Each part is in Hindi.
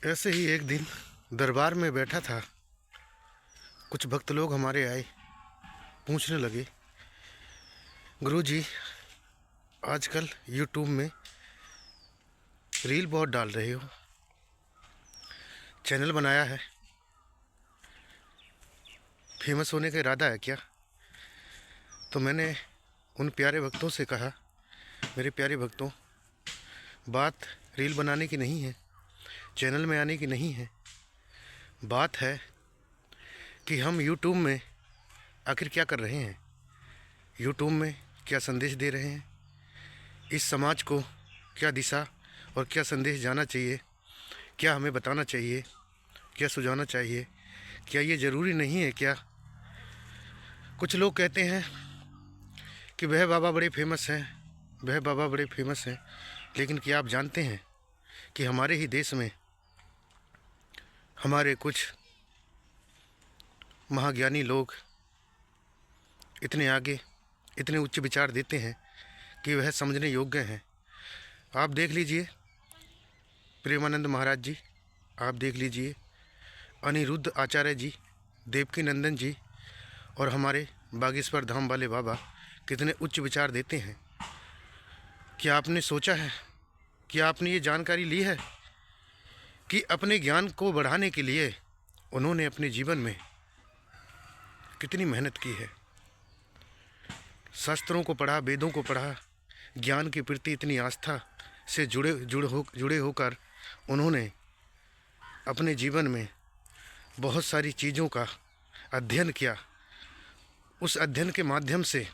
ऐसे ही एक दिन दरबार में बैठा था। कुछ भक्त लोग हमारे आए, पूछने लगे, गुरुजी आजकल यूट्यूब में रील बहुत डाल रहे हो, चैनल बनाया है, फेमस होने का इरादा है क्या? तो मैंने उन प्यारे भक्तों से कहा, मेरे प्यारे भक्तों, बात रील बनाने की नहीं है, चैनल में आने की नहीं है। बात है कि हम यूट्यूब में आखिर क्या कर रहे हैं, यूट्यूब में क्या संदेश दे रहे हैं, इस समाज को क्या दिशा और क्या संदेश जाना चाहिए, क्या हमें बताना चाहिए, क्या सुझाना चाहिए, क्या ये ज़रूरी नहीं है क्या? कुछ लोग कहते हैं कि वह बाबा बड़े फेमस हैं, वह बाबा बड़े फेमस हैं, लेकिन क्या आप जानते हैं कि हमारे ही देश में हमारे कुछ महाज्ञानी लोग इतने आगे, इतने उच्च विचार देते हैं कि वह समझने योग्य हैं। आप देख लीजिए प्रेमानंद महाराज जी, आप देख लीजिए अनिरुद्ध आचार्य जी, देवकी नंदन जी और हमारे बागेश्वर धाम वाले बाबा कितने उच्च विचार देते हैं। क्या आपने सोचा है, क्या आपने ये जानकारी ली है कि अपने ज्ञान को बढ़ाने के लिए उन्होंने अपने जीवन में कितनी मेहनत की है? शास्त्रों को पढ़ा, वेदों को पढ़ा, ज्ञान के प्रति इतनी आस्था से जुड़े होकर उन्होंने अपने जीवन में बहुत सारी चीज़ों का अध्ययन किया। उस अध्ययन के माध्यम से,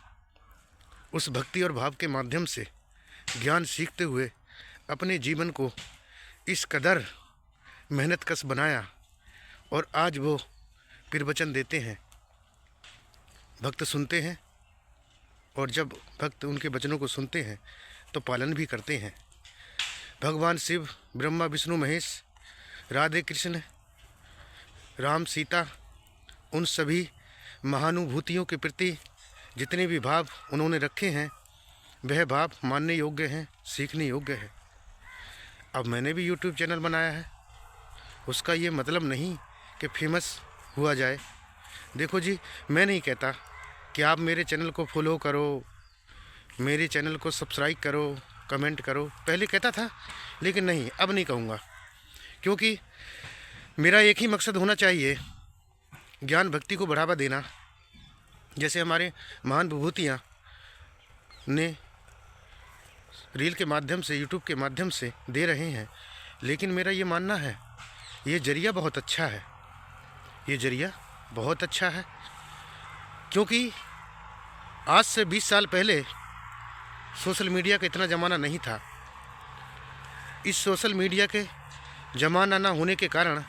उस भक्ति और भाव के माध्यम से ज्ञान सीखते हुए अपने जीवन को इस कदर मेहनतकश बनाया और आज वो प्रवचन देते हैं, भक्त सुनते हैं और जब भक्त उनके वचनों को सुनते हैं तो पालन भी करते हैं। भगवान शिव, ब्रह्मा विष्णु महेश, राधे कृष्ण, राम सीता, उन सभी महानुभूतियों के प्रति जितने भी भाव उन्होंने रखे हैं वह भाव मानने योग्य हैं, सीखने योग्य है। अब मैंने भी यूट्यूब चैनल बनाया है, उसका ये मतलब नहीं कि फेमस हुआ जाए। देखो जी, मैं नहीं कहता कि आप मेरे चैनल को फॉलो करो, मेरे चैनल को सब्सक्राइब करो, कमेंट करो। पहले कहता था लेकिन नहीं, अब नहीं कहूँगा, क्योंकि मेरा एक ही मकसद होना चाहिए, ज्ञान भक्ति को बढ़ावा देना। जैसे हमारे महान विभूतियाँ ने रील के माध्यम से, यूट्यूब के माध्यम से दे रहे हैं, लेकिन मेरा ये मानना है ये जरिया बहुत अच्छा है, ये जरिया बहुत अच्छा है। क्योंकि आज से 20 साल पहले सोशल मीडिया का इतना ज़माना नहीं था। इस सोशल मीडिया के ज़माना ना होने के कारण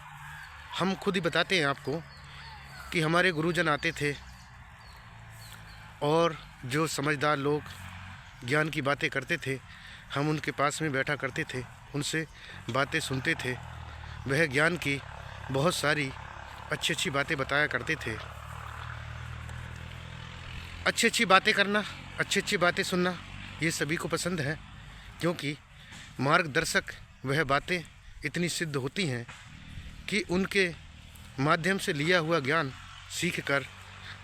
हम खुद ही बताते हैं आपको कि हमारे गुरुजन आते थे और जो समझदार लोग ज्ञान की बातें करते थे, हम उनके पास में बैठा करते थे, उनसे बातें सुनते थे। वह ज्ञान की बहुत सारी अच्छी अच्छी बातें बताया करते थे। अच्छी अच्छी बातें करना, अच्छी अच्छी बातें सुनना ये सभी को पसंद है, क्योंकि मार्गदर्शक वह बातें इतनी सिद्ध होती हैं कि उनके माध्यम से लिया हुआ ज्ञान सीख कर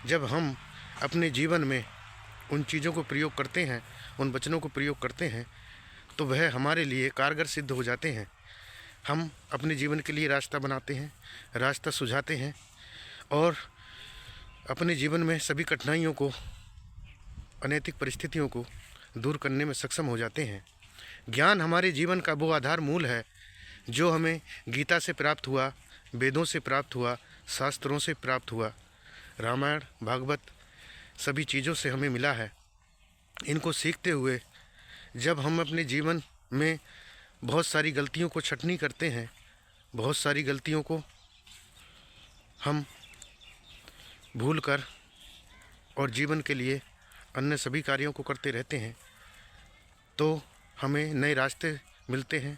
जब हम अपने जीवन में उन चीज़ों को प्रयोग करते हैं, उन वचनों को प्रयोग करते हैं, तो वह हमारे लिए कारगर सिद्ध हो जाते हैं। हम अपने जीवन के लिए रास्ता बनाते हैं, रास्ता सुझाते हैं और अपने जीवन में सभी कठिनाइयों को, अनैतिक परिस्थितियों को दूर करने में सक्षम हो जाते हैं। ज्ञान हमारे जीवन का वो आधार मूल है जो हमें गीता से प्राप्त हुआ, वेदों से प्राप्त हुआ, शास्त्रों से प्राप्त हुआ, रामायण, भागवत सभी चीज़ों से हमें मिला है। इनको सीखते हुए जब हम अपने जीवन में बहुत सारी गलतियों को छटनी करते हैं, बहुत सारी गलतियों को हम भूल कर और जीवन के लिए अन्य सभी कार्यों को करते रहते हैं, तो हमें नए रास्ते मिलते हैं,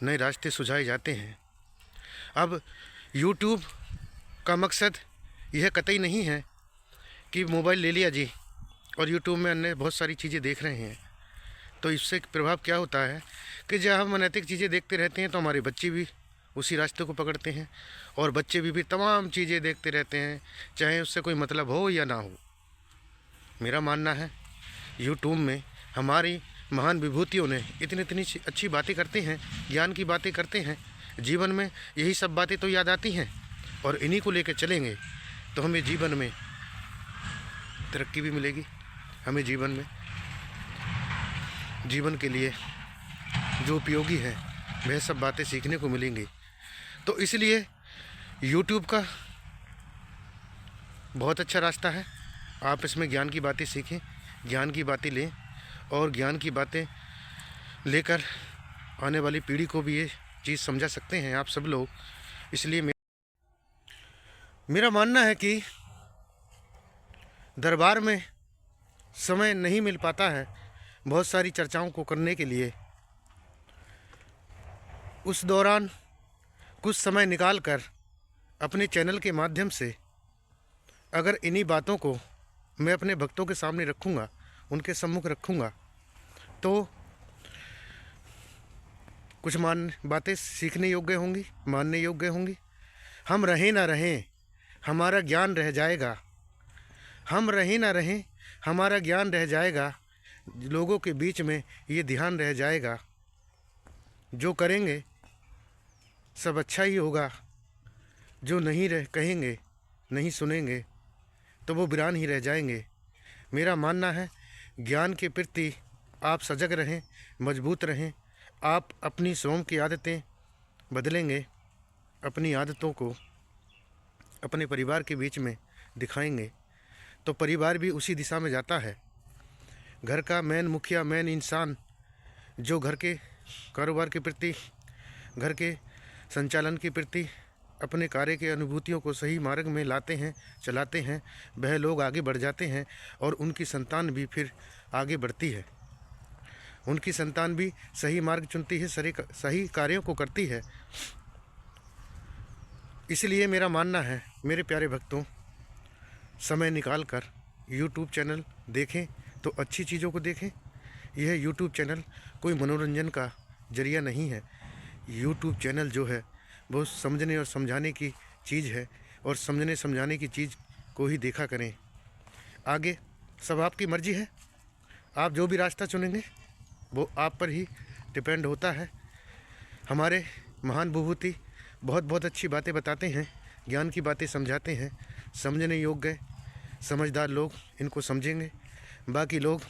नए रास्ते सुझाए जाते हैं। अब YouTube का मकसद यह कतई नहीं है कि मोबाइल ले लिया जी और YouTube में अन्य बहुत सारी चीज़ें देख रहे हैं। तो इससे प्रभाव क्या होता है कि जब हम अनैतिक चीज़ें देखते रहते हैं तो हमारे बच्चे भी उसी रास्ते को पकड़ते हैं। और बच्चे भी तमाम चीज़ें देखते रहते हैं, चाहे उससे कोई मतलब हो या ना हो। मेरा मानना है यूट्यूब में हमारी महान विभूतियों ने इतनी इतनी अच्छी बातें करते हैं, ज्ञान की बातें करते हैं। जीवन में यही सब बातें तो याद आती हैं, और इन्हीं को लेकर चलेंगे तो हमें जीवन में तरक्की भी मिलेगी। हमें जीवन के लिए जो उपयोगी है वह सब बातें सीखने को मिलेंगी। तो इसलिए YouTube का बहुत अच्छा रास्ता है। आप इसमें ज्ञान की बातें सीखें, ज्ञान की बातें लें, और ज्ञान की बातें लेकर आने वाली पीढ़ी को भी ये चीज़ समझा सकते हैं आप सब लोग। इसलिए मेरा मानना है कि दरबार में समय नहीं मिल पाता है बहुत सारी चर्चाओं को करने के लिए। उस दौरान कुछ समय निकाल कर अपने चैनल के माध्यम से अगर इन्हीं बातों को मैं अपने भक्तों के सामने रखूँगा, उनके सम्मुख रखूँगा, तो कुछ बातें सीखने योग्य होंगी, मानने योग्य होंगी। हम रहें ना रहें, हमारा ज्ञान रह जाएगा। हम रहें ना रहें, हमारा ज्ञान रह जाएगा। लोगों के बीच में ये ध्यान रह जाएगा। जो करेंगे सब अच्छा ही होगा, जो नहीं कहेंगे, नहीं सुनेंगे, तो वो वीरान ही रह जाएंगे। मेरा मानना है ज्ञान के प्रति आप सजग रहें, मजबूत रहें। आप अपनी स्वयं की आदतें बदलेंगे, अपनी आदतों को अपने परिवार के बीच में दिखाएंगे तो परिवार भी उसी दिशा में जाता है। घर का मेन मुखिया, मेन इंसान जो घर के कारोबार के प्रति, घर के संचालन के प्रति अपने कार्य के अनुभूतियों को सही मार्ग में लाते हैं, चलाते हैं, वह लोग आगे बढ़ जाते हैं और उनकी संतान भी फिर आगे बढ़ती है। उनकी संतान भी सही मार्ग चुनती है, सही कार्यों को करती है। इसलिए मेरा मानना है मेरे प्यारे भक्तों, समय निकाल कर YouTube चैनल देखें तो अच्छी चीज़ों को देखें। यह YouTube चैनल कोई मनोरंजन का जरिया नहीं है। YouTube चैनल जो है वो समझने और समझाने की चीज़ है, और समझने समझाने की चीज़ को ही देखा करें। आगे सब आपकी मर्ज़ी है। आप जो भी रास्ता चुनेंगे वो आप पर ही डिपेंड होता है। हमारे महान विभूति बहुत बहुत अच्छी बातें बताते हैं, ज्ञान की बातें समझाते हैं। समझने योग्य समझदार लोग इनको समझेंगे, बाकी लोग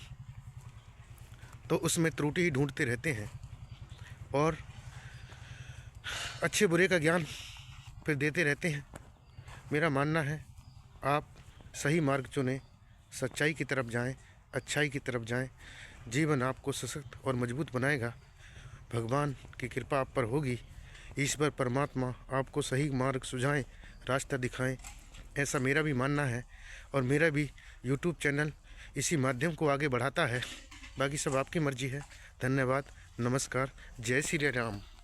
तो उसमें त्रुटि ही ढूंढते रहते हैं और अच्छे बुरे का ज्ञान फिर देते रहते हैं। मेरा मानना है आप सही मार्ग चुनें, सच्चाई की तरफ जाएं, अच्छाई की तरफ जाएं। जीवन आपको सशक्त और मजबूत बनाएगा। भगवान की कृपा आप पर होगी। ईश्वर परमात्मा आपको सही मार्ग सुझाएं, रास्ता दिखाएं, ऐसा मेरा भी मानना है। और मेरा भी YouTube चैनल इसी माध्यम को आगे बढ़ाता है। बाकी सब आपकी मर्जी है। धन्यवाद, नमस्कार, जय श्री राम।